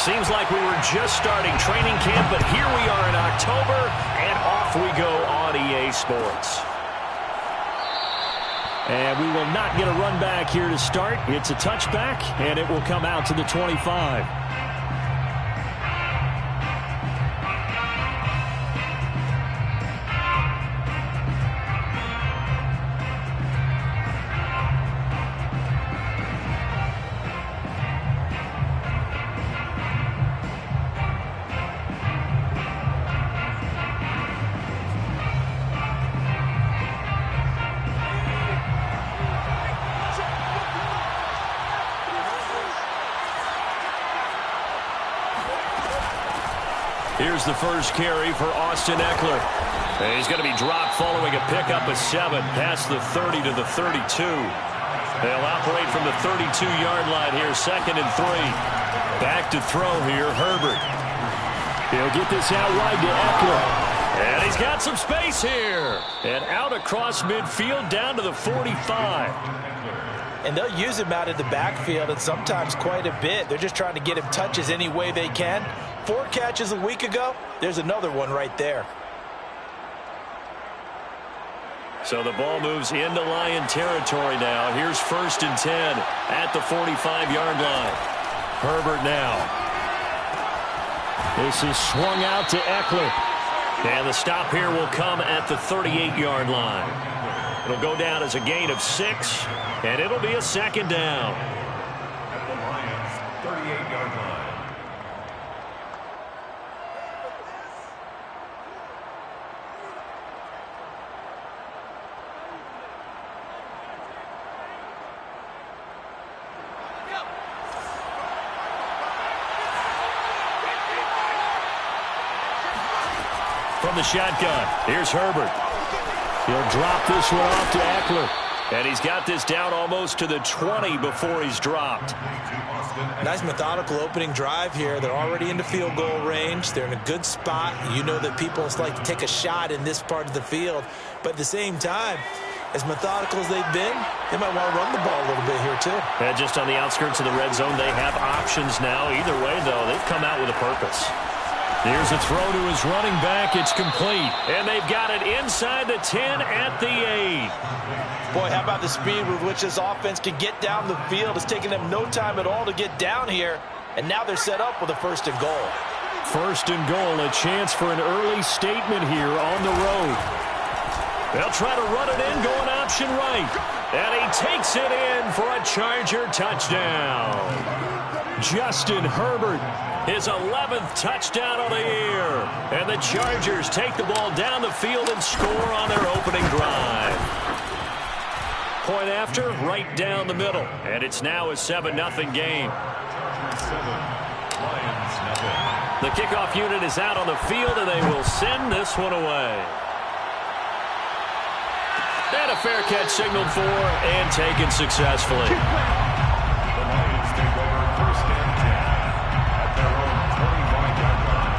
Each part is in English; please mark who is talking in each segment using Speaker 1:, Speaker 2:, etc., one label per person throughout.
Speaker 1: Seems like we were just starting training camp, but here we are in October, and off we go on EA Sports. And we will not get a run back here to start. It's a touchback, and it will come out to the 25. Here's the first carry for Austin Eckler. And he's going to be dropped following a pickup of 7 past the 30 to the 32. They'll operate from the 32-yard line here, 2nd and 3. Back to throw here, Herbert. He'll get this out wide to Eckler. And he's got some space here. And out across midfield down to the 45.
Speaker 2: And they'll use him out in the backfield, and sometimes quite a bit. They're just trying to get him touches any way they can. 4 catches a week ago. There's another one right there.
Speaker 1: So the ball moves into Lion territory now. Here's 1st and 10 at the 45-yard line. Herbert now. This is swung out to Eckler. And the stop here will come at the 38-yard line. It'll go down as a gain of 6, and it'll be a 2nd down.
Speaker 3: At the Lions' 38-yard line.
Speaker 1: From the shotgun, here's Herbert. He'll drop this one off to Eckler. And he's got this down almost to the 20 before he's dropped.
Speaker 2: Nice methodical opening drive here. They're already into field goal range. They're in a good spot. You know that people like to take a shot in this part of the field. But at the same time, as methodical as they've been, they might want to run the ball a little bit here too.
Speaker 1: And just on the outskirts of the red zone, they have options now. Either way, though, they've come out with a purpose. Here's a throw to his running back. It's complete. And they've got it inside the 10 at the 8.
Speaker 2: Boy, how about the speed with which this offense can get down the field? It's taken them no time at all to get down here. And now they're set up with a 1st and goal.
Speaker 1: 1st and goal, a chance for an early statement here on the road. They'll try to run it in, going option right. And he takes it in for a Charger touchdown. Justin Herbert, his 11th touchdown of the year. And the Chargers take the ball down the field and score on their opening drive. Point after, right down the middle. And it's now a 7-0 game.
Speaker 3: 7, Lions, nothing.
Speaker 1: The kickoff unit is out on the field, and they will send this one away. And a fair catch signaled for and taken successfully.
Speaker 3: The Lions take over 1st and 10 at their own 25-yard line.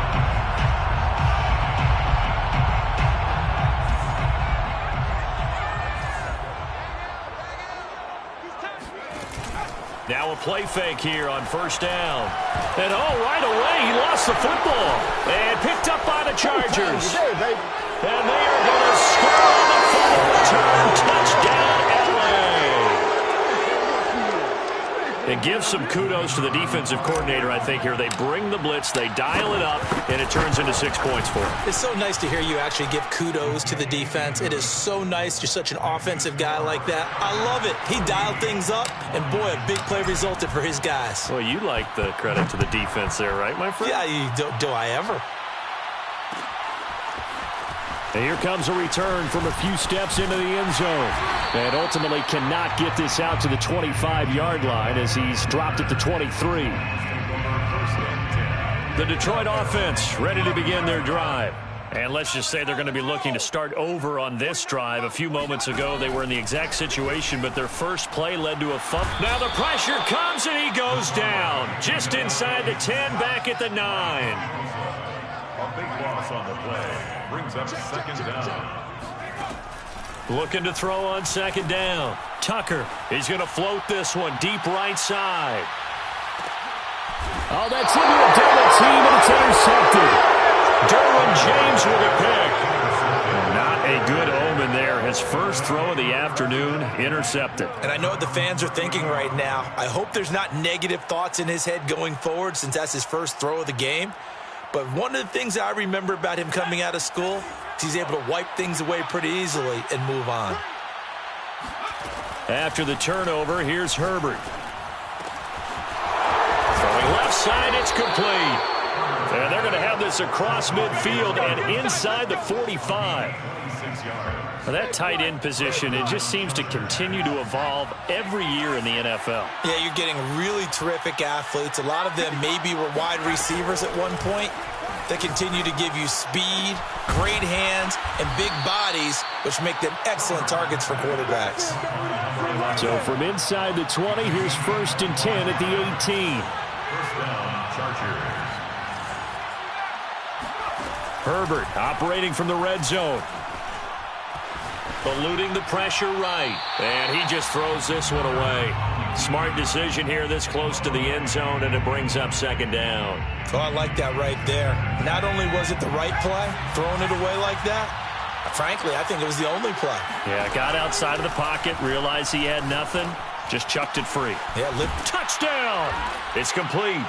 Speaker 1: Now a play fake here on 1st down. And right away, he lost the football. And picked up by the Chargers. And they are going to score on the final return. Touchdown, LA. It gives some kudos to the defensive coordinator, I think, here. They bring the blitz, they dial it up, and it turns into 6 points for them.
Speaker 2: It's so nice to hear you actually give kudos to the defense. It is so nice. You're such an offensive guy like that. I love it. He dialed things up, and boy, a big play resulted for his guys.
Speaker 1: Well, you like the credit to the defense there, right, my friend?
Speaker 2: Yeah, do I ever?
Speaker 1: And here comes a return from a few steps into the end zone. And ultimately cannot get this out to the 25-yard line as he's dropped at the 23. The Detroit offense ready to begin their drive. And let's just say they're going to be looking to start over on this drive. A few moments ago, they were in the exact situation, but their first play led to a fumble. Now the pressure comes, and he goes down. Just inside the 10, back at the 9.
Speaker 3: A big loss on the play. Brings up 2nd down.
Speaker 1: Looking to throw on 2nd down. Tucker, he's going to float this one deep right side. Oh, that's into a team, and it's intercepted. Derwin James with a pick. Not a good omen there. His first throw of the afternoon, intercepted.
Speaker 2: And I know what the fans are thinking right now. I hope there's not negative thoughts in his head going forward since that's his first throw of the game. But one of the things I remember about him coming out of school is he's able to wipe things away pretty easily and move on.
Speaker 1: After the turnover, here's Herbert. Throwing left side, it's complete. And they're going to have this across midfield and inside the 45. Well, that tight end position, it just seems to continue to evolve every year in the NFL.
Speaker 2: Yeah, you're getting really terrific athletes. A lot of them maybe were wide receivers at one point. They continue to give you speed, great hands, and big bodies, which make them excellent targets for quarterbacks.
Speaker 1: So from inside the 20, here's 1st and 10 at the 18. Herbert operating from the red zone. Eluding the pressure right. And he just throws this one away. Smart decision here this close to the end zone, and it brings up 2nd down.
Speaker 2: Oh, I like that right there. Not only was it the right play, throwing it away like that, frankly, I think it was the only play.
Speaker 1: Yeah, got outside of the pocket, realized he had nothing, just chucked it free.
Speaker 2: Yeah,
Speaker 1: touchdown! It's complete.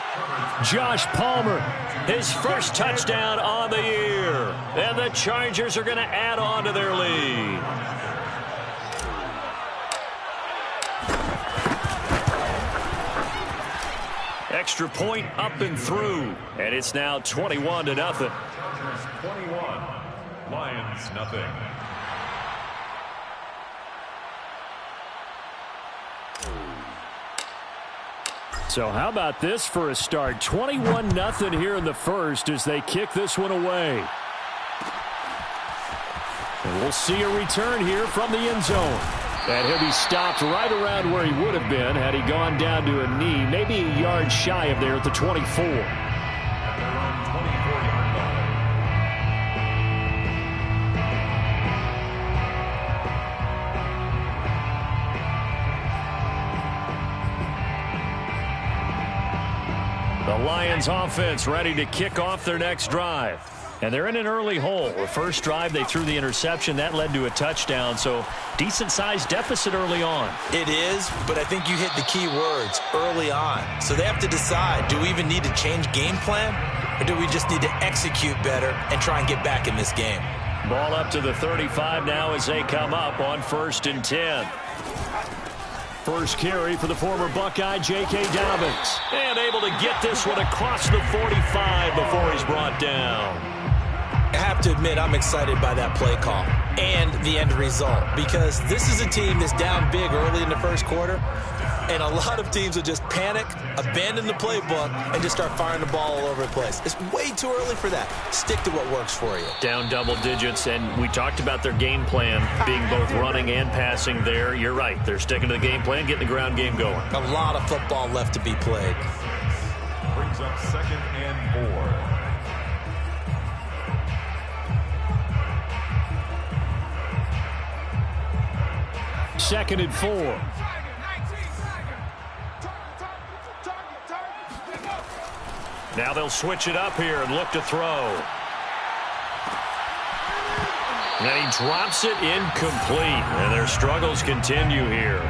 Speaker 1: Josh Palmer, his first touchdown on the year. And the Chargers are going to add on to their lead. Extra point up and through. And it's now 21-0.
Speaker 3: 21. Lions, nothing.
Speaker 1: So how about this for a start? 21-0 here in the first as they kick this one away. And we'll see a return here from the end zone. And he'll be stopped right around where he would have been had he gone down to a knee, maybe a yard shy of there at the 24. The Lions offense ready to kick off their next drive. And they're in an early hole. The first drive, they threw the interception. That led to a touchdown, so decent-sized deficit early on.
Speaker 2: It is, but I think you hit the key words, early on. So they have to decide, do we even need to change game plan, or do we just need to execute better and try and get back in this game?
Speaker 1: Ball up to the 35 now as they come up on 1st and 10. First carry for the former Buckeye, J.K. Dobbins. And able to get this one across the 45 before he's brought down.
Speaker 2: I have to admit, I'm excited by that play call and the end result, because this is a team that's down big early in the first quarter, and a lot of teams will just panic, abandon the playbook, and just start firing the ball all over the place. It's way too early for that. Stick to what works for you.
Speaker 1: Down double digits, and we talked about their game plan being both running and passing there. You're right. They're sticking to the game plan, getting the ground game going.
Speaker 2: A lot of football left to be played.
Speaker 3: Brings up 2nd and 4.
Speaker 1: Second and 4. Now they'll switch it up here and look to throw. And then he drops it incomplete. And their struggles continue here.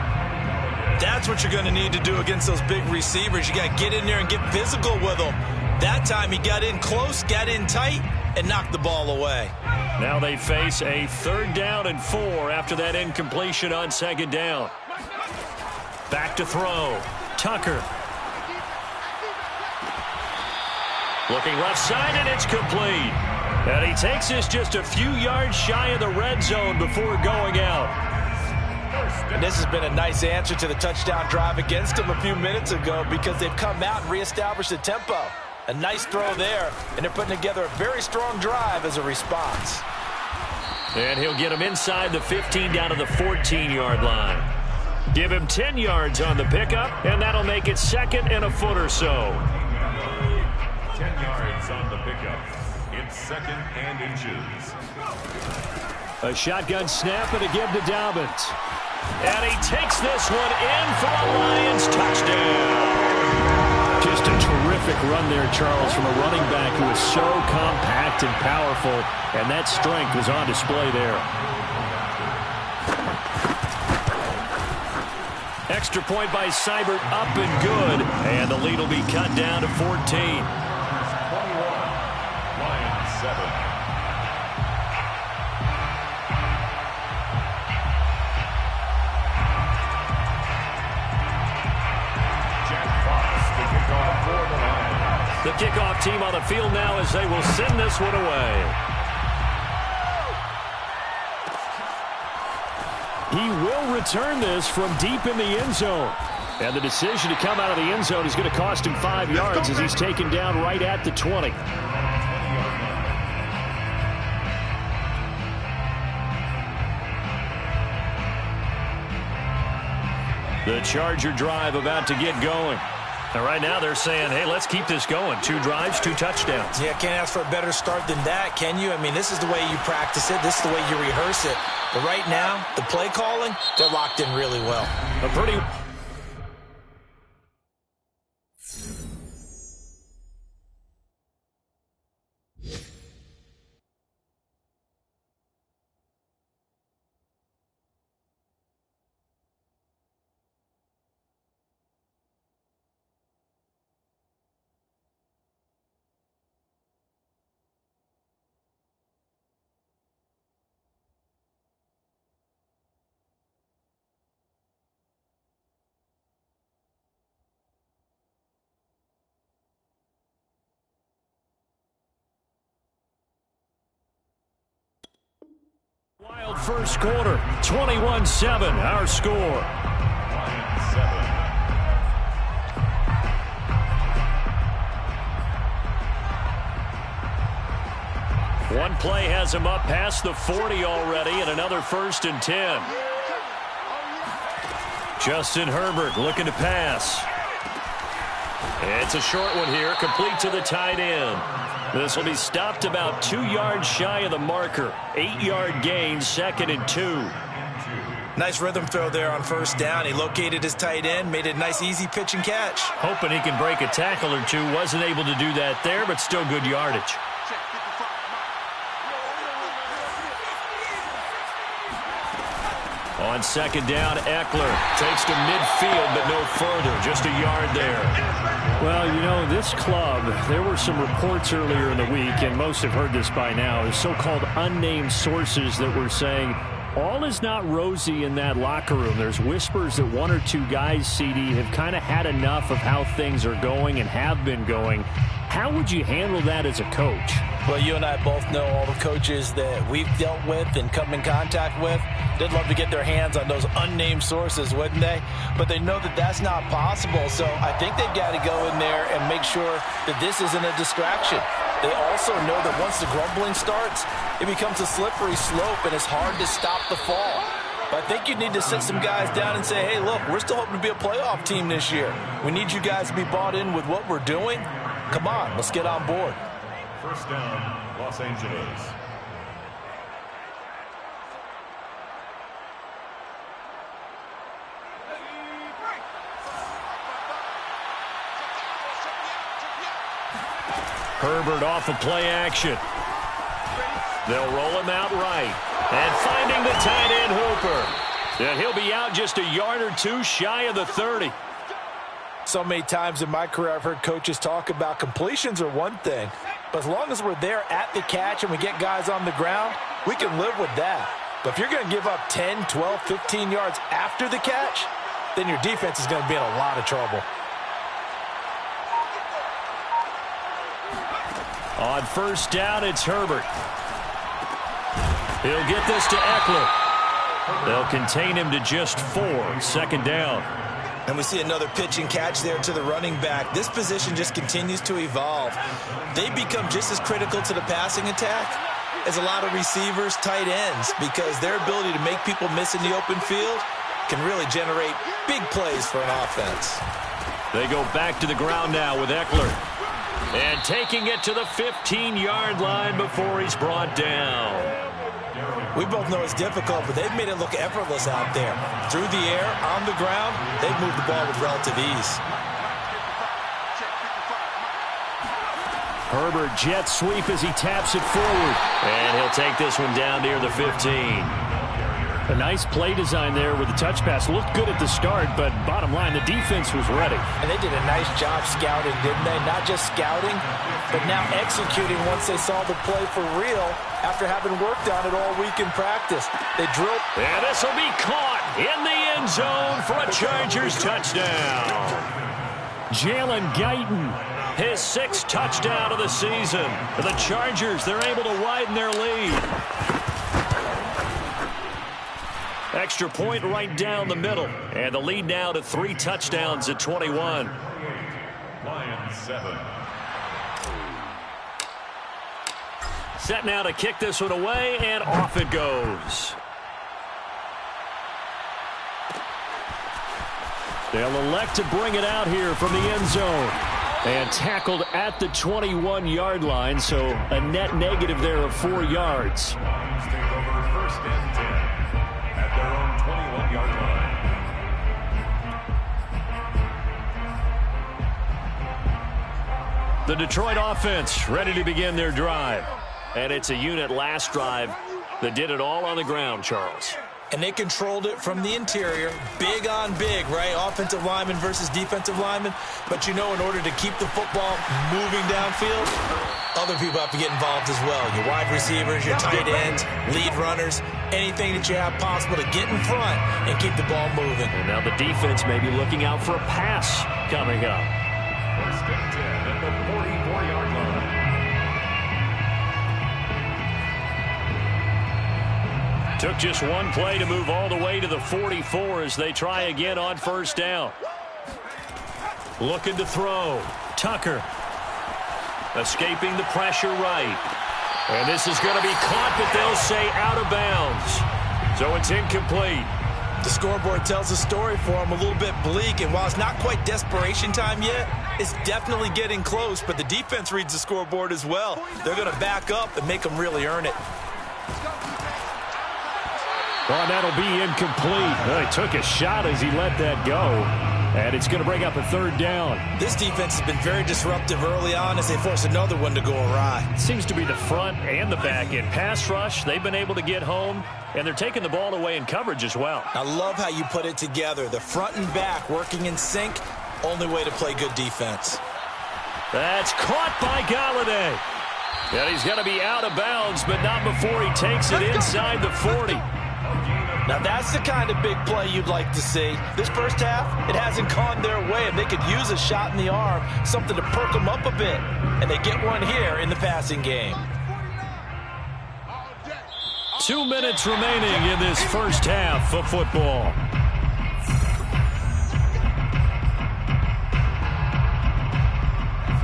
Speaker 2: That's what you're going to need to do against those big receivers. You got to get in there and get physical with them. That time he got in close, got in tight, and knocked the ball away.
Speaker 1: Now they face a 3rd down and 4 after that incompletion on 2nd down. Back to throw. Tucker. Looking left side, and it's complete. And he takes this just a few yards shy of the red zone before going out.
Speaker 2: And this has been a nice answer to the touchdown drive against them a few minutes ago, because they've come out and reestablished the tempo. A nice throw there, and they're putting together a very strong drive as a response.
Speaker 1: And he'll get him inside the 15 down to the 14-yard line. Give him 10 yards on the pickup, and that'll make it 2nd and a foot or so.
Speaker 3: 10 yards on the pickup. It's 2nd and inches.
Speaker 1: A shotgun snap and a give to Dobbins. And he takes this one in for a Lions touchdown. Just a terrific terrific run there, Charles, from a running back who is so compact and powerful, and that strength was on display there. Extra point by Seibert, up and good, and the lead will be cut down to 14.
Speaker 3: 21, Lions 7.
Speaker 1: The kickoff team on the field now as they will send this one away. He will return this from deep in the end zone. And the decision to come out of the end zone is going to cost him 5 yards as he's taken down right at the 20. The Charger drive about to get going. And right now they're saying, hey, let's keep this going. 2 drives, 2 touchdowns.
Speaker 2: Yeah, can't ask for a better start than that, can you? I mean, this is the way you practice it. This is the way you rehearse it. But right now, the play calling, they're locked in really well.
Speaker 1: A pretty... Wild first quarter, 21-7, our score.
Speaker 3: Lions 7.
Speaker 1: One play has him up past the 40 already, and another 1st and 10. Justin Herbert looking to pass. It's a short one here, complete to the tight end. This will be stopped about 2 yards shy of the marker. 8-yard gain, 2nd and 2.
Speaker 2: Nice rhythm throw there on 1st down. He located his tight end, made it a nice, easy pitch and catch.
Speaker 1: Hoping he can break a tackle or two. Wasn't able to do that there, but still good yardage. On 2nd down, Eckler takes to midfield, but no further. Just a yard there. Well, you know, this club, there were some reports earlier in the week, and most have heard this by now, so-called unnamed sources that were saying all is not rosy in that locker room. There's whispers that 1 or 2 guys, CD, have kind of had enough of how things are going and have been going. How would you handle that as a coach?
Speaker 2: Well, you and I both know all the coaches that we've dealt with and come in contact with. They'd love to get their hands on those unnamed sources, wouldn't they? But they know that that's not possible, so I think they've got to go in there and make sure that this isn't a distraction. They also know that once the grumbling starts, it becomes a slippery slope, and it's hard to stop the fall. But I think you need to sit some guys down and say, hey, look, we're still hoping to be a playoff team this year. We need you guys to be bought in with what we're doing. Come on, let's get on board.
Speaker 3: 1st down, Los Angeles.
Speaker 1: Herbert off of play action. They'll roll him out right. And finding the tight end Hooper. And he'll be out just a yard or 2 shy of the 30.
Speaker 2: So many times in my career I've heard coaches talk about completions are one thing, but as long as we're there at the catch and we get guys on the ground, we can live with that. But if you're going to give up 10, 12, 15 yards after the catch, then your defense is going to be in a lot of trouble.
Speaker 1: On 1st down, it's Herbert. He'll get this to Eckler. They'll contain him to just 4, 2nd down.
Speaker 2: And we see another pitch and catch there to the running back. This position just continues to evolve. They become just as critical to the passing attack as a lot of receivers, tight ends, because their ability to make people miss in the open field can really generate big plays for an offense.
Speaker 1: They go back to the ground now with Eckler. And taking it to the 15-yard line before he's brought down.
Speaker 2: We both know it's difficult, but they've made it look effortless out there. Through the air, on the ground, they've moved the ball with relative ease.
Speaker 1: Herbert jet sweep as he taps it forward. And he'll take this one down near the 15. A nice play design there with the touch pass. Looked good at the start, but bottom line, the defense was ready.
Speaker 2: And they did a nice job scouting, didn't they? Not just scouting, but now executing once they saw the play for real after having worked on it all week in practice. They drilled.
Speaker 1: And this will be caught in the end zone for a Chargers touchdown. Jalen Guyton, his 6th touchdown of the season. For the Chargers, they're able to widen their lead. Extra point right down the middle. And the lead now to 3 touchdowns at 21.
Speaker 3: Lions 7.
Speaker 1: Set now to kick this one away, and off it goes. They'll elect to bring it out here from the end zone. And tackled at the 21-yard line, so a net negative there of 4 yards.
Speaker 3: Lions take over 1st and 10 at their own 21-yard line.
Speaker 1: The Detroit offense ready to begin their drive. And it's a unit last drive that did it all on the ground, Charles.
Speaker 2: And they controlled it from the interior, big on big, right? Offensive lineman versus defensive lineman. But, you know, in order to keep the football moving downfield, other people have to get involved as well. Your wide receivers, your tight ends, lead runners, anything that you have possible to get in front and keep the ball moving.
Speaker 1: And now the defense may be looking out for a pass coming up.
Speaker 3: 1st and 10 at the 44-yard line.
Speaker 1: Took just one play to move all the way to the 44 as they try again on 1st down. Looking to throw. Tucker. Escaping the pressure right. And this is going to be caught, but they'll say out of bounds. So it's incomplete.
Speaker 2: The scoreboard tells a story for him, a little bit bleak. And while it's not quite desperation time yet, it's definitely getting close. But the defense reads the scoreboard as well. They're going to back up and make them really earn it.
Speaker 1: Well, that'll be incomplete. Well, he took a shot as he let that go. And it's going to bring up a 3rd down.
Speaker 2: This defense has been very disruptive early on as they force another one to go awry.
Speaker 1: Seems to be the front and the back end. Pass rush, they've been able to get home, and they're taking the ball away in coverage as well.
Speaker 2: I love how you put it together. The front and back working in sync, only way to play good defense.
Speaker 1: That's caught by Galladay. And he's going to be out of bounds, but not before he takes it inside the 40.
Speaker 2: Now that's the kind of big play you'd like to see. This first half, it hasn't gone their way, and they could use a shot in the arm, something to perk them up a bit. And they get one here in the passing game.
Speaker 1: 2 minutes remaining in this first half of football.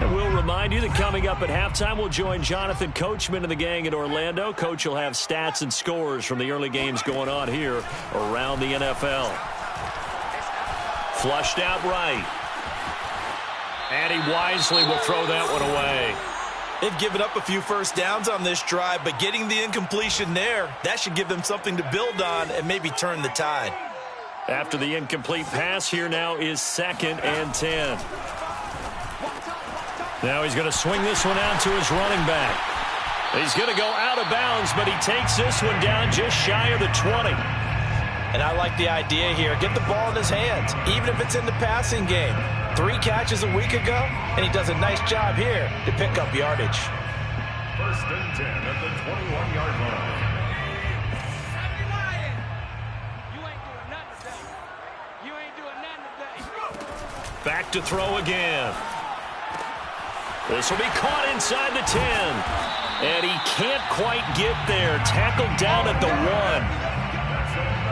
Speaker 1: And we'll remind you that coming up at halftime, we'll join Jonathan Coachman and the gang in Orlando. Coach will have stats and scores from the early games going on here around the NFL. Flushed out right. And he wisely will throw that one away.
Speaker 2: They've given up a few first downs on this drive, but getting the incompletion there, that should give them something to build on and maybe turn the tide.
Speaker 1: After the incomplete pass, here now is 2nd and 10. Now he's going to swing this one out to his running back. He's going to go out of bounds, but he takes this one down just shy of the 20.
Speaker 2: And I like the idea here. Get the ball in his hands, even if it's in the passing game. 3 catches a week ago, and he does a nice job here to pick up yardage.
Speaker 3: 1st and 10 at the 21-yard line.
Speaker 1: Back to throw again. This will be caught inside the 10. And he can't quite get there. Tackled down at the 1.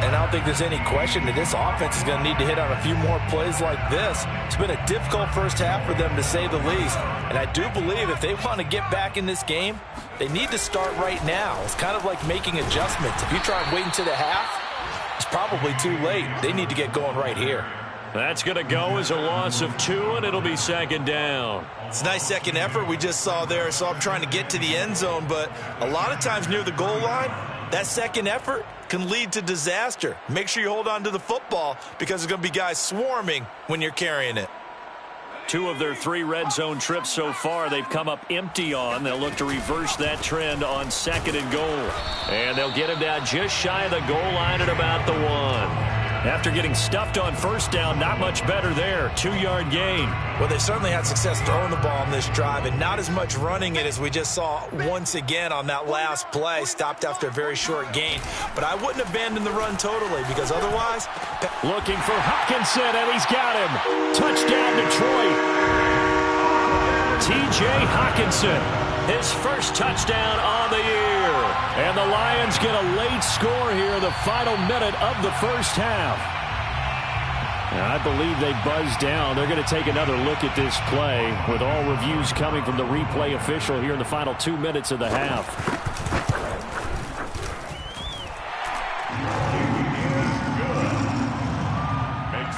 Speaker 2: And I don't think there's any question that this offense is going to need to hit on a few more plays like this. It's been a difficult first half for them, to say the least. And I do believe if they want to get back in this game, they need to start right now. It's kind of like making adjustments. If you try and wait until the half, it's probably too late. They need to get going right here.
Speaker 1: That's going to go as a loss of 2, and it'll be 2nd down.
Speaker 2: It's a nice second effort we just saw there, so I'm trying to get to the end zone, but a lot of times near the goal line, that second effort can lead to disaster. Make sure you hold on to the football because there's going to be guys swarming when you're carrying it.
Speaker 1: 2 of their 3 red zone trips so far they've come up empty on. They'll look to reverse that trend on 2nd and goal. And they'll get him down just shy of the goal line at about the 1. After getting stuffed on 1st down, not much better there. 2-yard gain.
Speaker 2: Well, they certainly had success throwing the ball on this drive and not as much running it as we just saw once again on that last play. Stopped after a very short gain. But I wouldn't abandon the run totally because otherwise...
Speaker 1: Looking for Hockenson, and he's got him. Touchdown, Detroit. T.J. Hockenson, his first touchdown on the year. And the Lions get a late score here in the final minute of the first half. And I believe they buzzed down. They're going to take another look at this play with all reviews coming from the replay official here in the final 2 minutes of the half.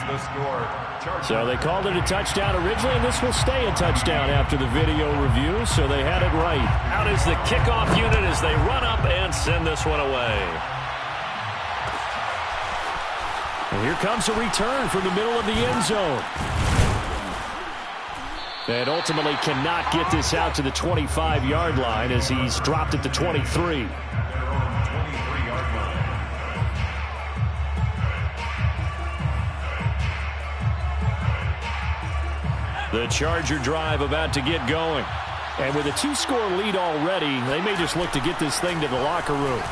Speaker 3: The score.
Speaker 1: So they called it a touchdown originally, and this will stay a touchdown after the video review, so they had it right. Out is the kickoff unit as they run up and send this one away. And here comes a return from the middle of the end zone. And ultimately cannot get this out to the 25-yard line as he's dropped at the 23. The Charger drive about to get going. And with a 2-score lead already, they may just look to get this thing to the locker room.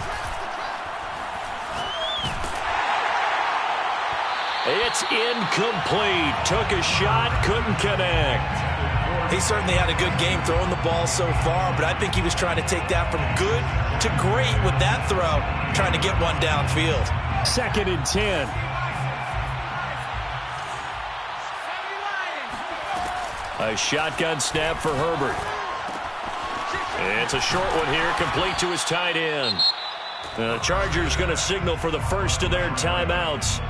Speaker 1: It's incomplete. Took a shot, couldn't connect.
Speaker 2: He certainly had a good game throwing the ball so far, but I think he was trying to take that from good to great with that throw, trying to get one downfield.
Speaker 1: 2nd and 10. A shotgun snap for Herbert. It's a short one here, complete to his tight end. The Chargers going to signal for the first of their timeouts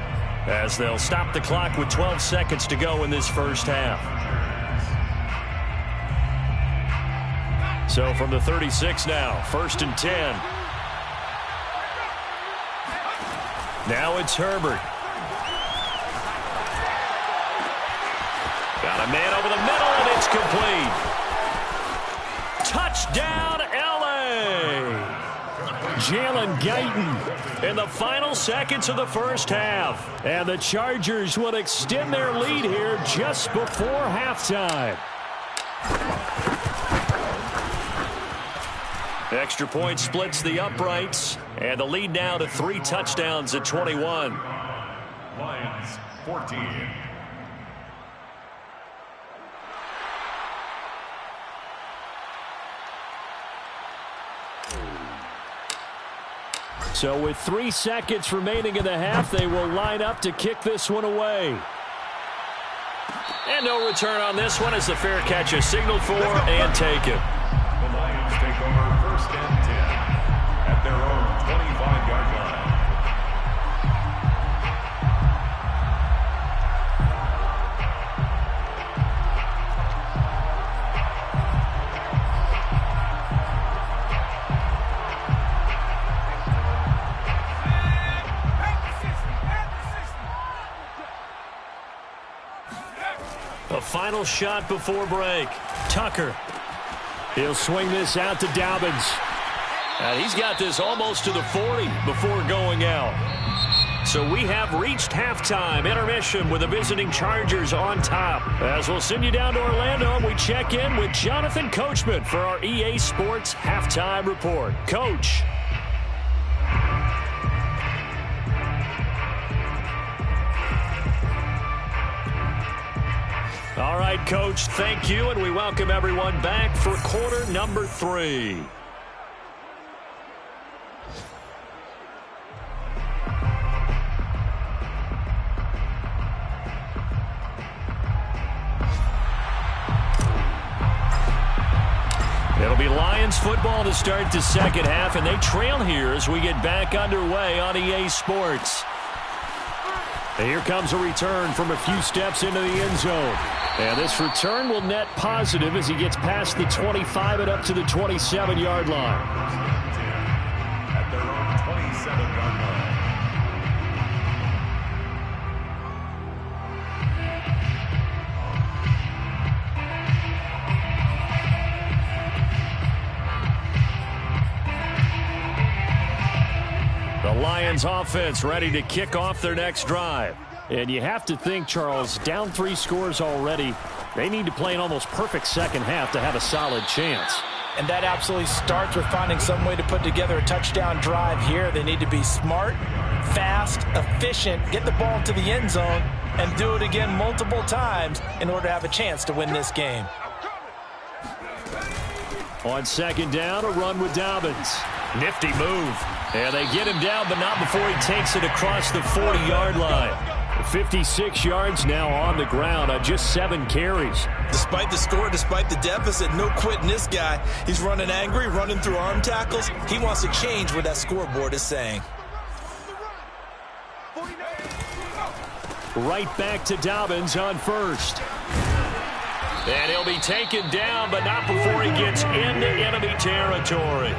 Speaker 1: as they'll stop the clock with 12 seconds to go in this first half. So from the 36 now, 1st and 10. Now it's Herbert. Got a man over the middle, and it's complete. Touchdown, L.A. Jalen Guyton in the final seconds of the first half. And the Chargers will extend their lead here just before halftime. Extra point splits the uprights, and the lead now to 3 touchdowns at 21.
Speaker 3: Lions 14.
Speaker 1: So with 3 seconds remaining in the half, they will line up to kick this one away. And no return on this one as the fair catch is signaled for and taken.
Speaker 3: The Lions take over 1st and 10 at their own 25-yard line.
Speaker 1: A final shot before break. Tucker. He'll swing this out to Dobbins. And he's got this almost to the 40 before going out. So we have reached halftime. Intermission with the visiting Chargers on top. As we'll send you down to Orlando, and we check in with Jonathan Coachman for our EA Sports Halftime Report. Coach. All right, Coach, thank you, and we welcome everyone back for quarter number 3. It'll be Lions football to start the second half, and they trail here as we get back underway on EA Sports. And here comes a return from a few steps into the end zone. And this return will net positive as he gets past the 25 and up to the 27-yard line.
Speaker 3: At their own 27-yard line.
Speaker 1: Lions offense ready to kick off their next drive. And you have to think, Charles, down 3 scores already. They need to play an almost perfect second half to have a solid chance.
Speaker 2: And that absolutely starts with finding some way to put together a touchdown drive here. They need to be smart, fast, efficient, get the ball to the end zone, and do it again multiple times in order to have a chance to win this game.
Speaker 1: On second down, a run with Dobbins. Nifty move. And they get him down, but not before he takes it across the 40-yard line. 56 yards now on the ground on just 7 carries.
Speaker 2: Despite the score, despite the deficit, no quitting this guy. He's running angry, running through arm tackles. He wants to change what that scoreboard is saying.
Speaker 1: Right back to Dobbins on first. And he'll be taken down, but not before he gets into enemy territory.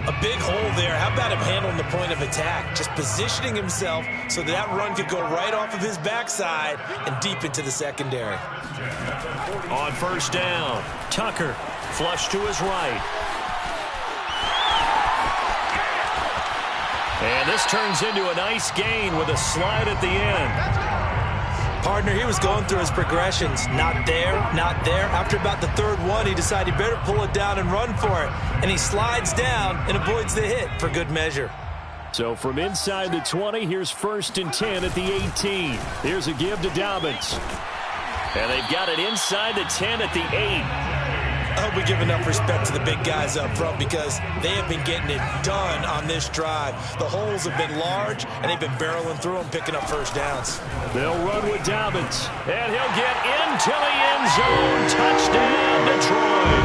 Speaker 2: A big hole there. How about him handling the point of attack? Just positioning himself so that run could go right off of his backside and deep into the secondary.
Speaker 1: On first down, Tucker flush to his right. And this turns into a nice gain with a slide at the end.
Speaker 2: Partner, he was going through his progressions. Not there, not there. After about the 3rd one, he decided he better pull it down and run for it. And he slides down and avoids the hit for good measure.
Speaker 1: So from inside the 20, here's 1st and 10 at the 18. Here's a give to Dobbins. And they've got it inside the 10 at the 8.
Speaker 2: I hope we give enough respect to the big guys up front because they have been getting it done on this drive. The holes have been large, and they've been barreling through them, picking up first downs.
Speaker 1: They'll run with Dobbins, and he'll get into the end zone. Touchdown, Detroit.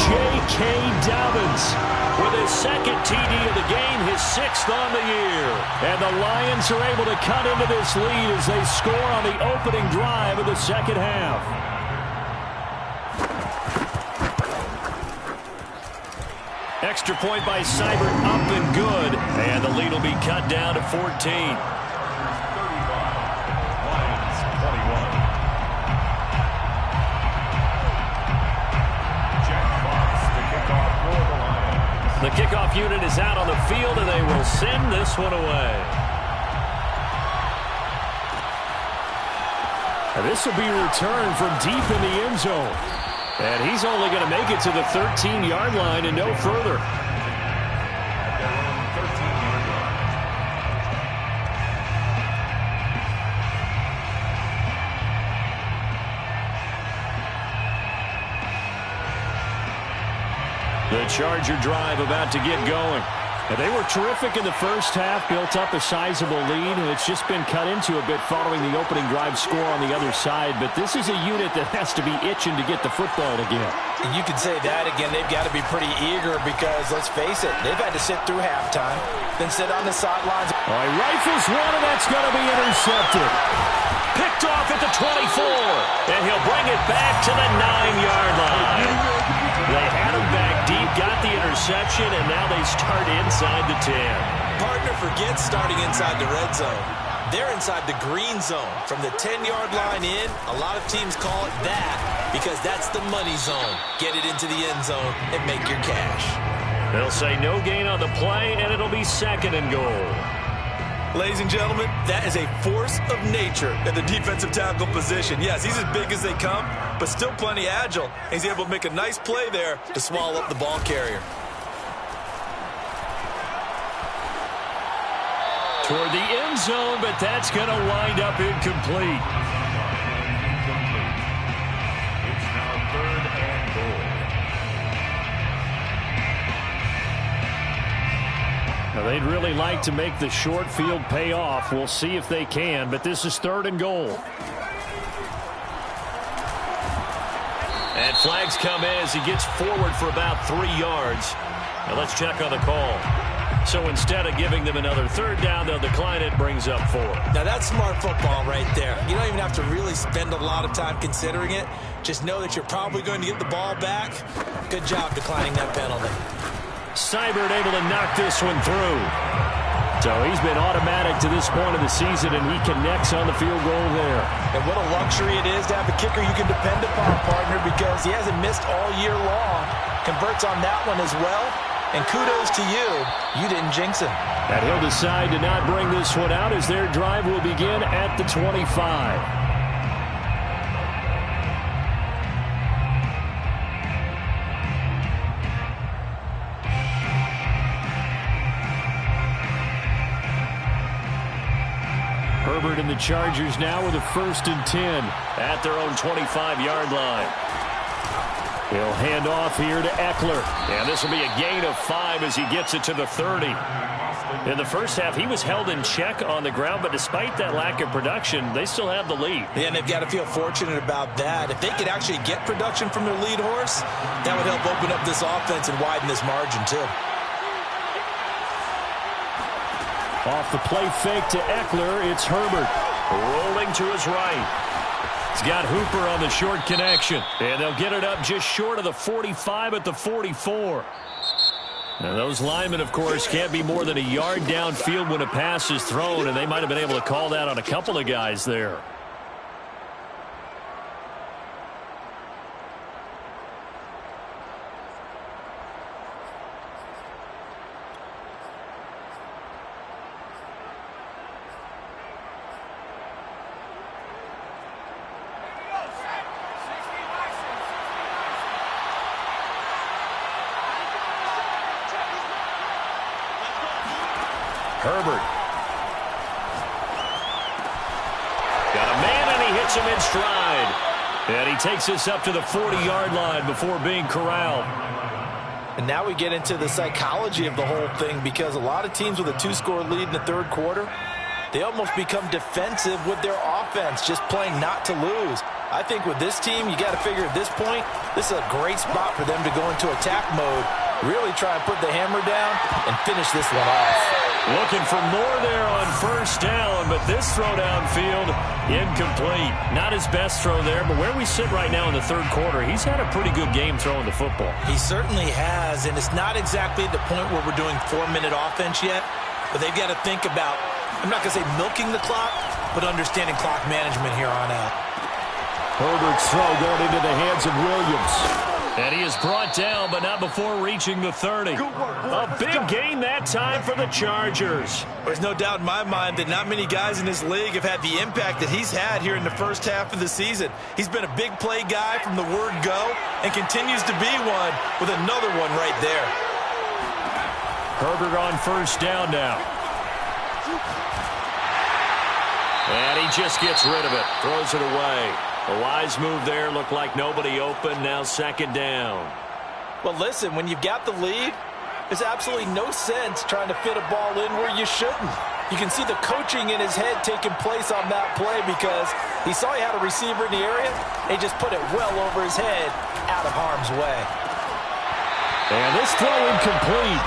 Speaker 1: J.K. Dobbins with his 2nd TD of the game, his 6th on the year. And the Lions are able to cut into this lead as they score on the opening drive of the second half. Extra point by Seibert, up and good. And the lead will be cut down to 14.
Speaker 3: 35, Lions 21. Jack Fox to kick off for the Lions.
Speaker 1: The kickoff unit is out on the field, and they will send this one away. And this will be returned from deep in the end zone. And he's only going to make it to the 13-yard line and no further. The Charger drive about to get going. And they were terrific in the first half, built up a sizable lead, and it's just been cut into a bit following the opening drive score on the other side. But this is a unit that has to be itching to get the football again.
Speaker 2: And you can say that again. They've got to be pretty eager because, let's face it, they've had to sit through halftime, then sit on the sidelines.
Speaker 1: All right, rifles one, and that's going to be intercepted. Picked off at the 24, and he'll bring it back to the 9-yard line. They had him back deep, got the interception, and now they start inside the 10.
Speaker 2: Partner, forget starting inside the red zone. They're inside the green zone. From the 10-yard line in, a lot of teams call it that because that's the money zone. Get it into the end zone and make your cash.
Speaker 1: They'll say no gain on the play, and it'll be 2nd and goal.
Speaker 2: Ladies and gentlemen, that is a force of nature in the defensive tackle position. Yes, he's as big as they come, but still plenty agile. He's able to make a nice play there to swallow up the ball carrier.
Speaker 1: Toward the end zone, but that's going to wind up incomplete.
Speaker 3: It's now 3rd and goal.
Speaker 1: Now, they'd really like to make the short field pay off. We'll see if they can, but this is 3rd and goal. And flags come in as he gets forward for about 3 yards. Now let's check on the call. So instead of giving them another 3rd down, they'll decline it, brings up 4.
Speaker 2: Now that's smart football right there. You don't even have to really spend a lot of time considering it. Just know that you're probably going to get the ball back. Good job declining that penalty.
Speaker 1: Seibert able to knock this one through. So he's been automatic to this point of the season, and he connects on the field goal there.
Speaker 2: And what a luxury it is to have a kicker you can depend upon, partner, because he hasn't missed all year long. Converts on that one as well. And kudos to you. You didn't jinx him.
Speaker 1: And he'll decide to not bring this one out as their drive will begin at the 25. Herbert and the Chargers now with a 1st and 10 at their own 25-yard line. He'll hand off here to Eckler. And this will be a gain of 5 as he gets it to the 30. In the first half, he was held in check on the ground, but despite that lack of production, they still have the lead.
Speaker 2: Yeah, and they've got to feel fortunate about that. If they could actually get production from their lead horse, that would help open up this offense and widen this margin, too.
Speaker 1: Off the play fake to Eckler, it's Herbert. Rolling to his right. He's got Hooper on the short connection. And they'll get it up just short of the 45 at the 44. Now those linemen, of course, can't be more than a yard downfield when a pass is thrown, and they might have been able to call that on a couple of guys there. Herbert. Got a man, and he hits him in stride. And he takes this up to the 40-yard line before being corralled.
Speaker 2: And now we get into the psychology of the whole thing, because a lot of teams with a 2-score lead in the third quarter, they almost become defensive with their offense, just playing not to lose. I think with this team, you got to figure at this point, this is a great spot for them to go into attack mode, really try and put the hammer down and finish this one off.
Speaker 1: Looking for more there on 1st down, but this throw downfield incomplete. Not his best throw there, but where we sit right now in the third quarter, he's had a pretty good game throwing the football.
Speaker 2: He certainly has, and it's not exactly at the point where we're doing 4-minute offense yet, but they've got to think about, I'm not going to say milking the clock, but understanding clock management here on out.
Speaker 1: Herbert's throw going into the hands of Williams. And he is brought down, but not before reaching the 30. A big gain that time for the Chargers.
Speaker 2: There's no doubt in my mind that not many guys in this league have had the impact that he's had here in the first half of the season. He's been a big play guy from the word go and continues to be one with another one right there.
Speaker 1: Herbert on 1st down now. And he just gets rid of it, throws it away. A wise move there. Looked like nobody open. Now 2nd down.
Speaker 2: Well, listen, when you've got the lead, there's absolutely no sense trying to fit a ball in where you shouldn't. You can see the coaching in his head taking place on that play, because he saw he had a receiver in the area, and he just put it well over his head, out of harm's way.
Speaker 1: And this throw incomplete.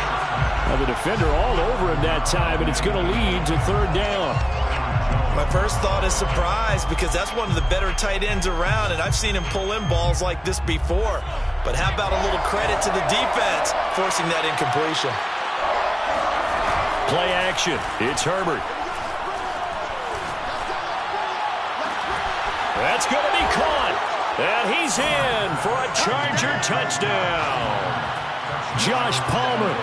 Speaker 1: Now the defender all over him that time, and it's going to lead to 3rd down.
Speaker 2: My first thought is surprise, because that's one of the better tight ends around, and I've seen him pull in balls like this before. But how about a little credit to the defense forcing that incompletion?
Speaker 1: Play action. It's Herbert. That's going to be caught. And he's in for a Charger touchdown. Josh Palmer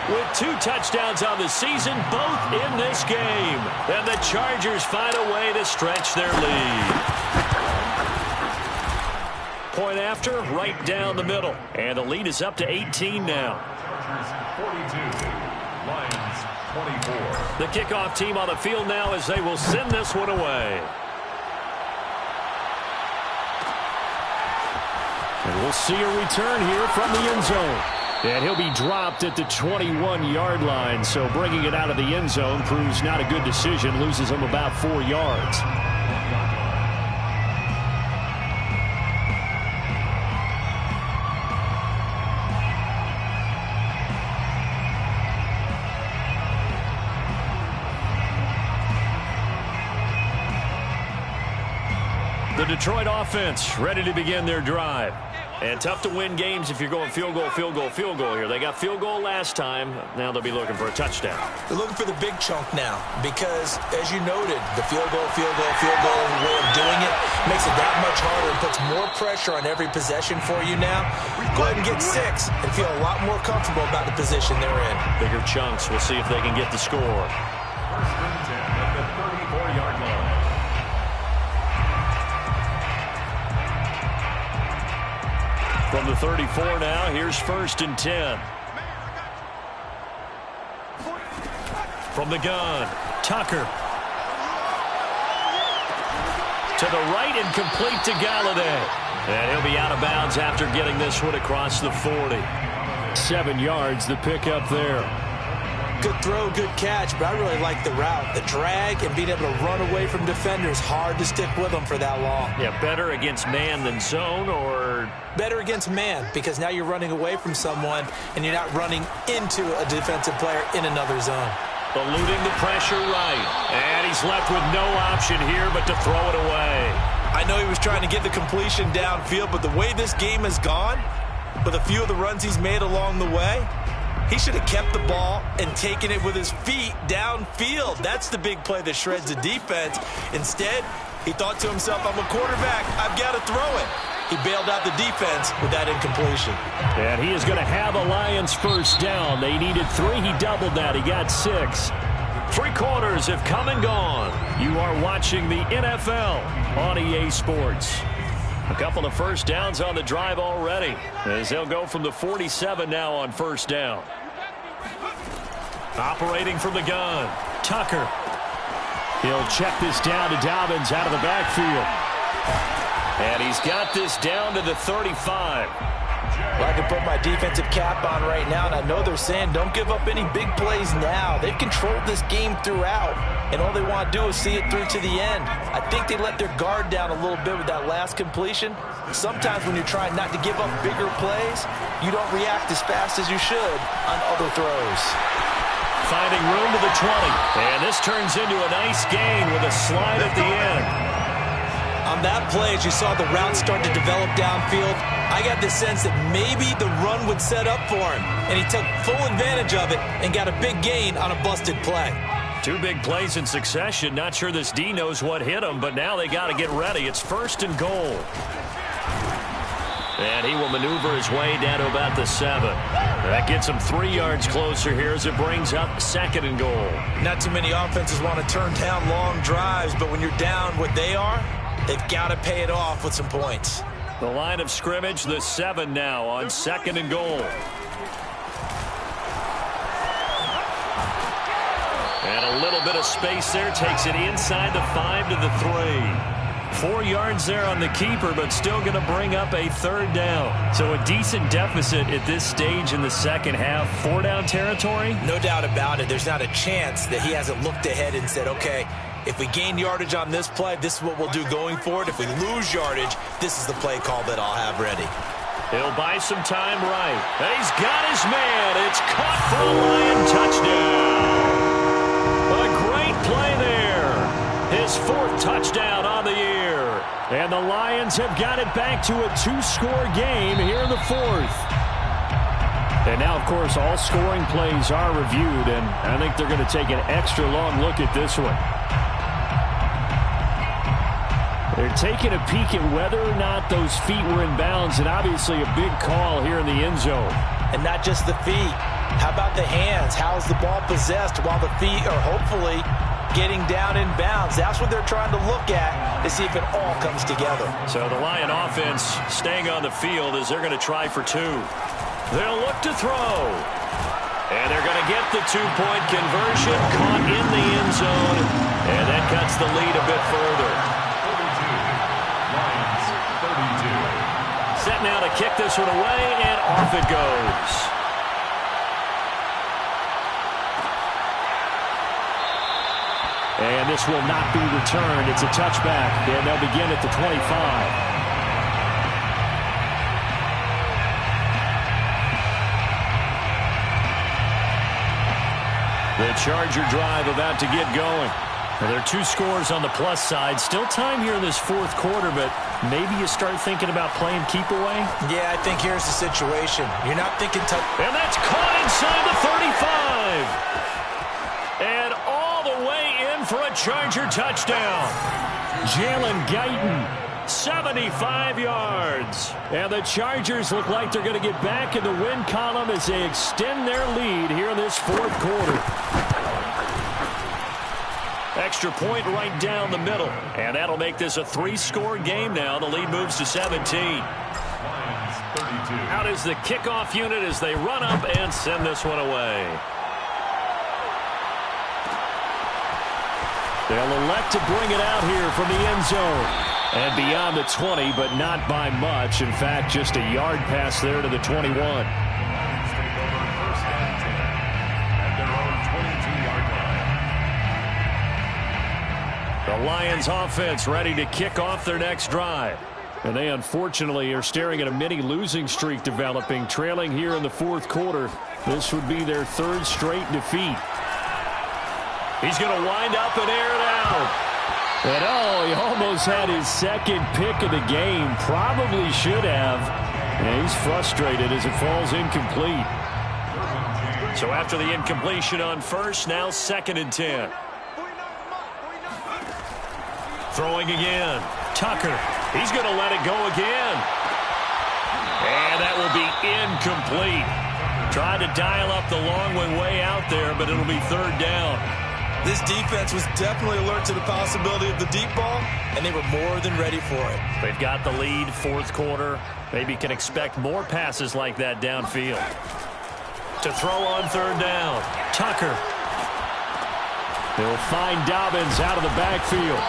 Speaker 1: with 2 touchdowns on the season, both in this game. And the Chargers find a way to stretch their lead. Point after, right down the middle. And the lead is up to 18 now.
Speaker 3: Chargers 42, Lions 24.
Speaker 1: The kickoff team on the field now as they will send this one away. And we'll see a return here from the end zone. And he'll be dropped at the 21-yard line, so bringing it out of the end zone proves not a good decision, loses him about 4 yards. The Detroit offense ready to begin their drive. And tough to win games if you're going field goal, field goal, field goal here. They got field goal last time. Now they'll be looking for a touchdown.
Speaker 2: They're looking for the big chunk now because, as you noted, the field goal way of doing it makes it that much harder and puts more pressure on every possession for you now. Go ahead and get 6 and feel a lot more comfortable about the position they're in.
Speaker 1: Bigger chunks. We'll see if they can get the score.
Speaker 3: First and 10 at the 34-yard line.
Speaker 1: From the 34 now, here's first and 10. From the gun, Tucker. To the right and complete to Galladay. And he'll be out of bounds after getting this one across the 40. 7 yards, the pickup there.
Speaker 2: Good throw, good catch, but I really like the route. The drag and being able to run away from defenders, hard to stick with them for that long.
Speaker 1: Yeah, better against man than zone, or?
Speaker 2: Better against man, because now you're running away from someone and you're not running into a defensive player in another zone.
Speaker 1: Eluding the pressure right. And he's left with no option here but to throw it away.
Speaker 2: I know he was trying to get the completion downfield, but the way this game has gone, with a few of the runs he's made along the way, he should have kept the ball and taken it with his feet downfield. That's the big play that shreds the defense. Instead, he thought to himself, I'm a quarterback, I've got to throw it. He bailed out the defense with that incompletion.
Speaker 1: And he is going to have a Lions first down. They needed 3. He doubled that. He got 6. 3 quarters have come and gone. You are watching the NFL on EA Sports. A couple of first downs on the drive already, as they'll go from the 47 now on first down. Operating from the gun, Tucker. He'll check this down to Dobbins out of the backfield. And he's got this down to the 35.
Speaker 2: Well, I can put my defensive cap on right now, and I know they're saying don't give up any big plays now. They've controlled this game throughout, and all they want to do is see it through to the end. I think they let their guard down a little bit with that last completion. Sometimes when you're trying not to give up bigger plays, you don't react as fast as you should on other throws.
Speaker 1: Finding room to the 20, and this turns into a nice gain with a slide at the end.
Speaker 2: On that play, as you saw the route start to develop downfield, I got the sense that maybe the run would set up for him, and he took full advantage of it and got a big gain on a busted play.
Speaker 1: 2 big plays in succession. Not sure this D knows what hit him, but now they got to get ready. It's first and goal. And he will maneuver his way down to about the 7. That gets him 3 yards closer here as it brings up second and goal.
Speaker 2: Not too many offenses want to turn down long drives, but when you're down what they are, they've got to pay it off with some points.
Speaker 1: The line of scrimmage, the 7 now on second and goal. And a little bit of space there takes it inside the 5 to the 3. 4 yards there on the keeper, but still going to bring up a third down. So a decent deficit at this stage in the second half. 4-down territory?
Speaker 2: No doubt about it. There's not a chance that he hasn't looked ahead and said, okay, if we gain yardage on this play, this is what we'll do going forward. If we lose yardage, this is the play call that I'll have ready.
Speaker 1: He'll buy some time right. And he's got his man. It's caught for a Lion touchdown. A great play there. His 4th touchdown on the year. And the Lions have got it back to a 2-score game here in the 4th. And now, of course, all scoring plays are reviewed, and I think they're going to take an extra long look at this one. They're taking a peek at whether or not those feet were in bounds, and obviously a big call here in the end zone.
Speaker 2: And not just the feet. How about the hands? How's the ball possessed while the feet are hopefully getting down in bounds? That's what they're trying to look at to see if it all comes together.
Speaker 1: So the Lion offense staying on the field as they're going to try for 2. They'll look to throw. And they're going to get the 2-point conversion, caught in the end zone, and that cuts the lead a bit further.
Speaker 3: 32.
Speaker 1: Set now to kick this one away, and off it goes. And this will not be returned. It's a touchback, and they'll begin at the 25. The Charger drive about to get going. Well, there are 2 scores on the plus side. Still time here in this fourth quarter, but maybe you start thinking about playing keep away?
Speaker 2: Yeah, I think here's the situation. You're not thinking
Speaker 1: and that's caught inside the 35. And all the way in for a Charger touchdown. Jalen Guyton, 75 yards. And the Chargers look like they're going to get back in the win column as they extend their lead here in this fourth quarter. Extra point right down the middle. And that'll make this a 3-score game now. The lead moves to 17. Out is the kickoff unit as they run up and send this one away. They'll elect to bring it out here from the end zone. And beyond the 20, but not by much. In fact, just a yard pass there to the 21. The Lions offense ready to kick off their next drive. And they unfortunately are staring at a mini losing streak developing, trailing here in the fourth quarter. This would be their 3rd straight defeat. He's going to wind up and air it out. And he almost had his 2nd pick of the game. Probably should have. And he's frustrated as it falls incomplete. So after the incompletion on first, now 2nd and 10. Throwing again. Tucker. He's going to let it go again. And that will be incomplete. Tried to dial up the long way out there, but it'll be 3rd down.
Speaker 2: This defense was definitely alert to the possibility of the deep ball, and they were more than ready for it.
Speaker 1: They've got the lead, fourth quarter. Maybe can expect more passes like that downfield. To throw on 3rd down. Tucker. He'll find Dobbins out of the backfield.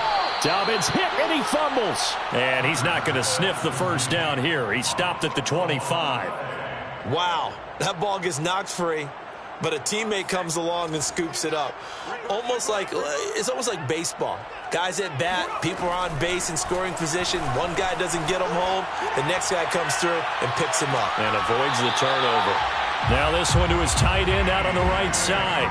Speaker 1: Dobbins hit and he fumbles. And he's not going to sniff the first down here. He stopped at the 25.
Speaker 2: Wow, that ball gets knocked free, but a teammate comes along and scoops it up. It's almost like baseball. Guys at bat, people are on base in scoring position. One guy doesn't get him home. The next guy comes through and picks him up.
Speaker 1: And avoids the turnover. Now this one to his tight end out on the right side.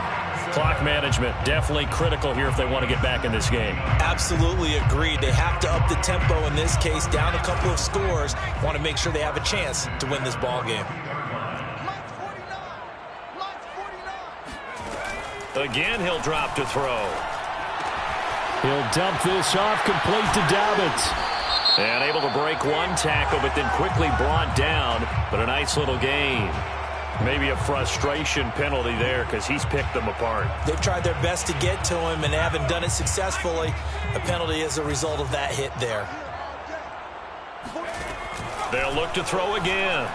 Speaker 1: Clock management definitely critical here if they want to get back in this game.
Speaker 2: Absolutely agreed. They have to up the tempo in this case, down a couple of scores. Want to make sure they have a chance to win this ball game.
Speaker 1: Again, he'll drop to throw. He'll dump this off, complete to Dobbins. And able to break one tackle, but then quickly brought down. But a nice little gain. Maybe a frustration penalty there because he's picked them apart.
Speaker 2: They've tried their best to get to him and haven't done it successfully. A penalty is a result of that hit there.
Speaker 1: They'll look to throw again.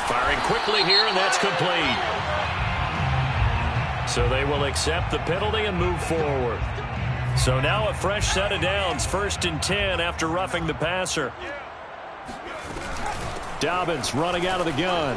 Speaker 1: Firing quickly here, and that's complete. So they will accept the penalty and move forward. So now a fresh set of downs, 1st and 10 after roughing the passer. Dobbins running out of the gun.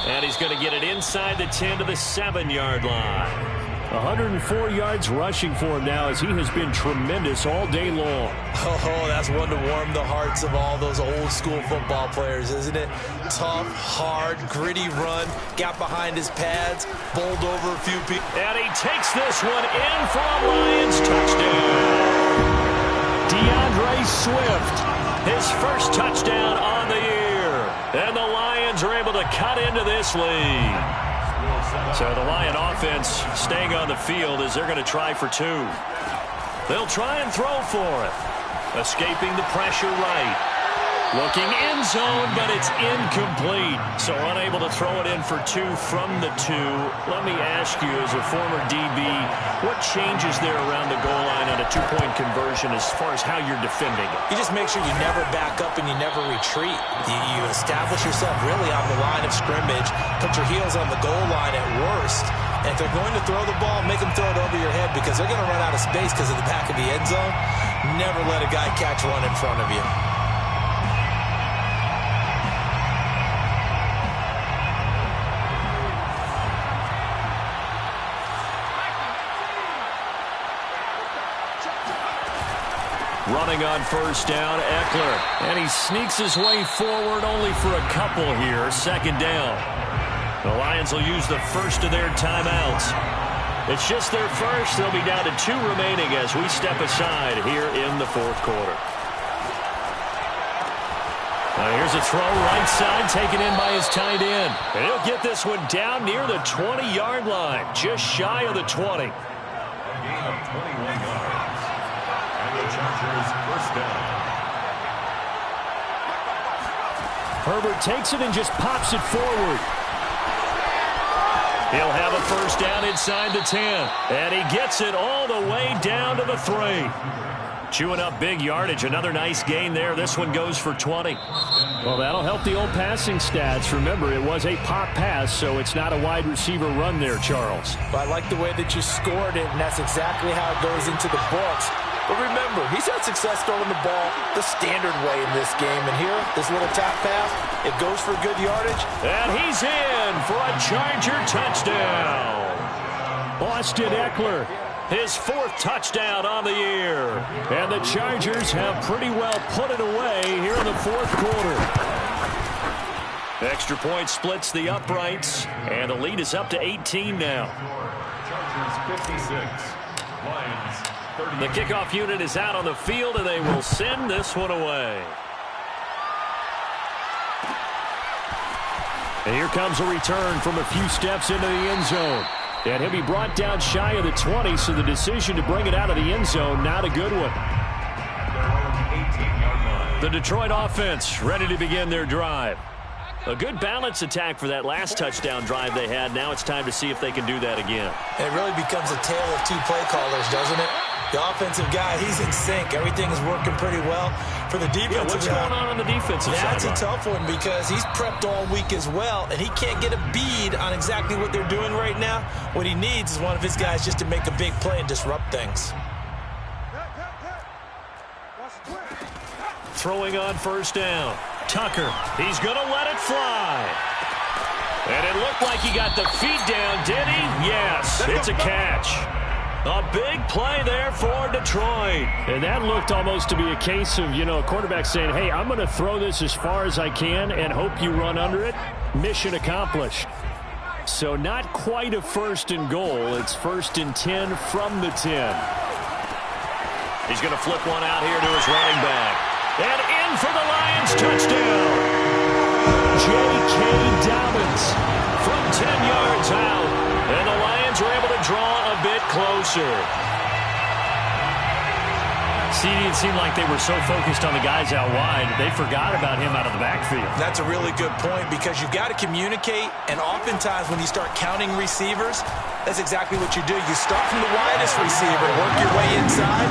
Speaker 1: And he's going to get it inside the 10 to the 7-yard line. 104 yards rushing for him now as he has been tremendous all day long.
Speaker 2: Oh, that's one to warm the hearts of all those old-school football players, isn't it? Tough, hard, gritty run, got behind his pads, bowled over a few people.
Speaker 1: And he takes this one in for a Lions touchdown. DeAndre Swift, his first touchdown on the year. And the Lions are able to cut into this lead. So the Lion offense staying on the field as they're going to try for 2. They'll try and throw for it. Escaping the pressure right. Looking end zone, but it's incomplete. So unable to throw it in for 2 from the 2. Let me ask you, as a former DB, what changes there around the goal line on a 2-point conversion as far as how you're defending it?
Speaker 2: You just make sure you never back up and you never retreat. You establish yourself really on the line of scrimmage, put your heels on the goal line at worst. And if they're going to throw the ball, make them throw it over your head because they're going to run out of space because of the back of the end zone. Never let a guy catch one in front of you.
Speaker 1: Running on first down, Eckler. And he sneaks his way forward only for a couple here. 2nd down. The Lions will use the first of their timeouts. It's just their first. They'll be down to 2 remaining as we step aside here in the fourth quarter. Here's a throw right side taken in by his tight end. And he'll get this one down near the 20-yard line, just shy of the 20.
Speaker 3: A gain of 21 yards. And the Chargers first down.
Speaker 1: Herbert takes it and just pops it forward. He'll have a first down inside the 10. And he gets it all the way down to the 3. Chewing up big yardage. Another nice gain there. This one goes for 20. Well, that'll help the old passing stats. Remember, it was a pop pass, so it's not a wide receiver run there, Charles.
Speaker 2: Well, I like the way that you scored it, and that's exactly how it goes into the books. But remember, he's had success throwing the ball the standard way in this game. And here, this little top pass, it goes for good yardage.
Speaker 1: And he's in for a Charger touchdown. Austin Eckler, his 4th touchdown on the year. And the Chargers have pretty well put it away here in the fourth quarter. Extra point splits the uprights, and the lead is up to 18 now.
Speaker 3: Chargers 56, Lions 38.
Speaker 1: The kickoff unit is out on the field, and they will send this one away. And here comes a return from a few steps into the end zone. And he'll be brought down shy of the 20, so the decision to bring it out of the end zone, not a good one. The Detroit offense ready to begin their drive. A good balance attack for that last touchdown drive they had. Now it's time to see if they can do that again.
Speaker 2: And it really becomes a tale of 2 play callers, doesn't it? The offensive guy, he's in sync. Everything is working pretty well. For the defensive
Speaker 1: what's going on the defensive side?
Speaker 2: That's a tough one because he's prepped all week as well, and he can't get a bead on exactly what they're doing right now. What he needs is one of his guys just to make a big play and disrupt things.
Speaker 1: Throwing on first down. Tucker, he's going to let it fly. And it looked like he got the feet down, did he? Yes, it's a catch. A big play there for Detroit. And that looked almost to be a case of, a quarterback saying, hey, I'm going to throw this as far as I can and hope you run under it. Mission accomplished. So not quite a 1st and goal. It's 1st and 10 from the 10. He's going to flip one out here to his running back. And in for the Lions touchdown. J.K. Dobbins from 10 yards out. And the Lions were able to draw a bit closer. See, it seemed like they were so focused on the guys out wide, they forgot about him out of the backfield.
Speaker 2: That's a really good point because you've got to communicate, and oftentimes when you start counting receivers, that's exactly what you do. You start from the widest receiver, work your way inside.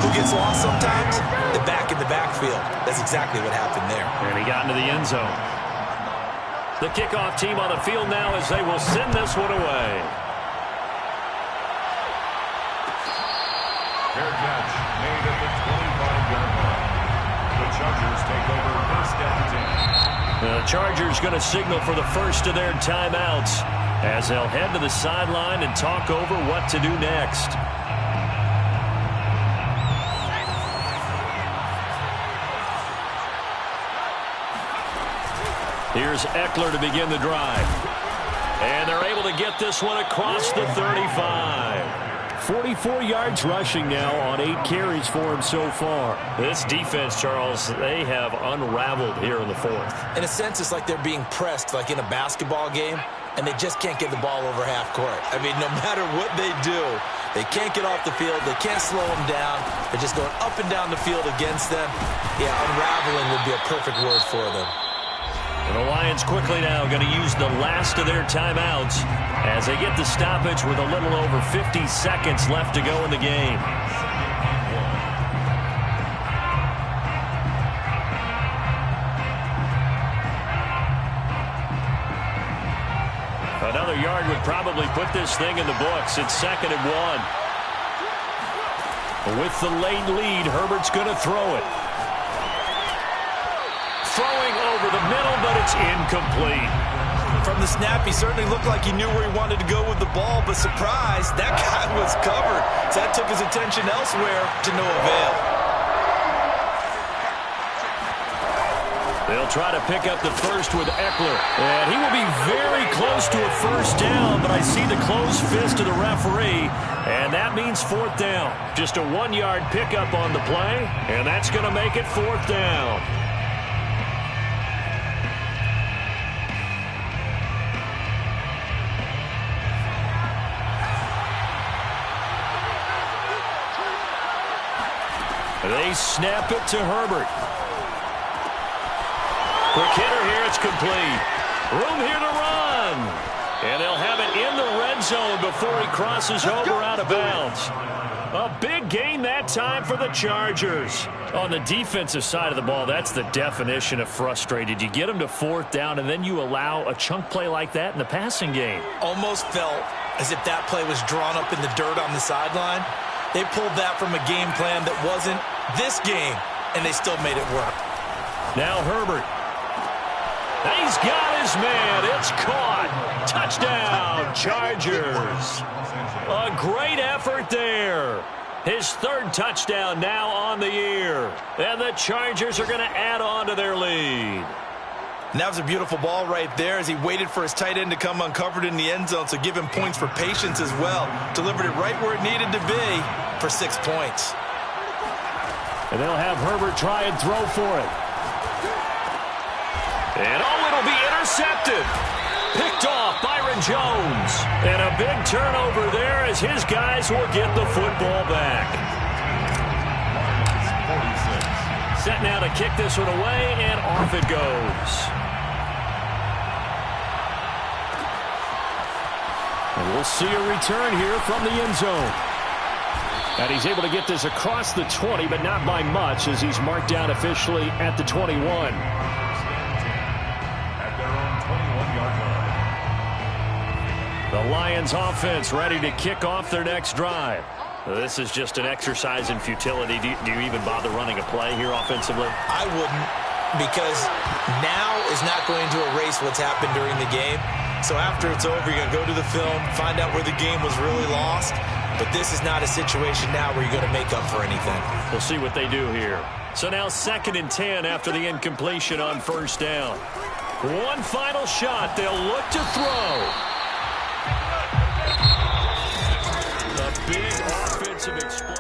Speaker 2: Who gets lost sometimes? The back in the backfield. That's exactly what happened there.
Speaker 1: And he got into the end zone. The kickoff team on the field now as they will send this one away.
Speaker 3: Fair catch made at the 25-yard line. The Chargers take over 1st and 10.
Speaker 1: The Chargers going to signal for the first of their timeouts as they'll head to the sideline and talk over what to do next. Here's Eckler to begin the drive. And they're able to get this one across the 35. 44 yards rushing now on 8 carries for him so far. This defense, Charles, they have unraveled here in the fourth.
Speaker 2: In a sense, it's like they're being pressed like in a basketball game, and they just can't get the ball over half court. I mean, no matter what they do, they can't get off the field. They can't slow them down. They're just going up and down the field against them. Yeah, unraveling would be a perfect word for them.
Speaker 1: And the Lions quickly now going to use the last of their timeouts as they get the stoppage with a little over 50 seconds left to go in the game. Another yard would probably put this thing in the books. It's 2nd and 1. With the late lead, Herbert's going to throw it. Throwing over the middle, but it's incomplete.
Speaker 2: From the snap, he certainly looked like he knew where he wanted to go with the ball, but surprise, that guy was covered. So that took his attention elsewhere to no avail.
Speaker 1: They'll try to pick up the first with Eckler. And he will be very close to a first down, but I see the closed fist of the referee, and that means fourth down. Just a 1-yard pickup on the play, and that's going to make it fourth down. They snap it to Herbert. Quick hitter here, it's complete. Room here to run. And they'll have it in the red zone before he crosses over out of bounds. A big gain that time for the Chargers. On the defensive side of the ball, that's the definition of frustrated. You get them to fourth down, and then you allow a chunk play like that in the passing game.
Speaker 2: Almost felt as if that play was drawn up in the dirt on the sideline. They pulled that from a game plan that wasn't this game, and they still made it work.
Speaker 1: Now Herbert. He's got his man. It's caught. Touchdown, Chargers. A great effort there. His third touchdown now on the year. And the Chargers are going to add on to their lead.
Speaker 2: And that was a beautiful ball right there as he waited for his tight end to come uncovered in the end zone, so give him points for patience as well. Delivered it right where it needed to be for 6 points.
Speaker 1: And they'll have Herbert try and throw for it. And it'll be intercepted. Picked off Byron Jones. And a big turnover there as his guys will get the football back. Set now to kick this one away, and off it goes. And we'll see a return here from the end zone. And he's able to get this across the 20, but not by much as he's marked down officially at the 21.
Speaker 3: At their own 21-yard line.
Speaker 1: The Lions offense ready to kick off their next drive. This is just an exercise in futility. Do you even bother running a play here offensively?
Speaker 2: I wouldn't, because now is not going to erase what's happened during the game. So after it's over, you're going to go to the film, find out where the game was really lost. But this is not a situation now where you're going to make up for anything.
Speaker 1: We'll see what they do here. So now 2nd and 10 after the incompletion on first down. One final shot. They'll look to throw. A big offensive explosion.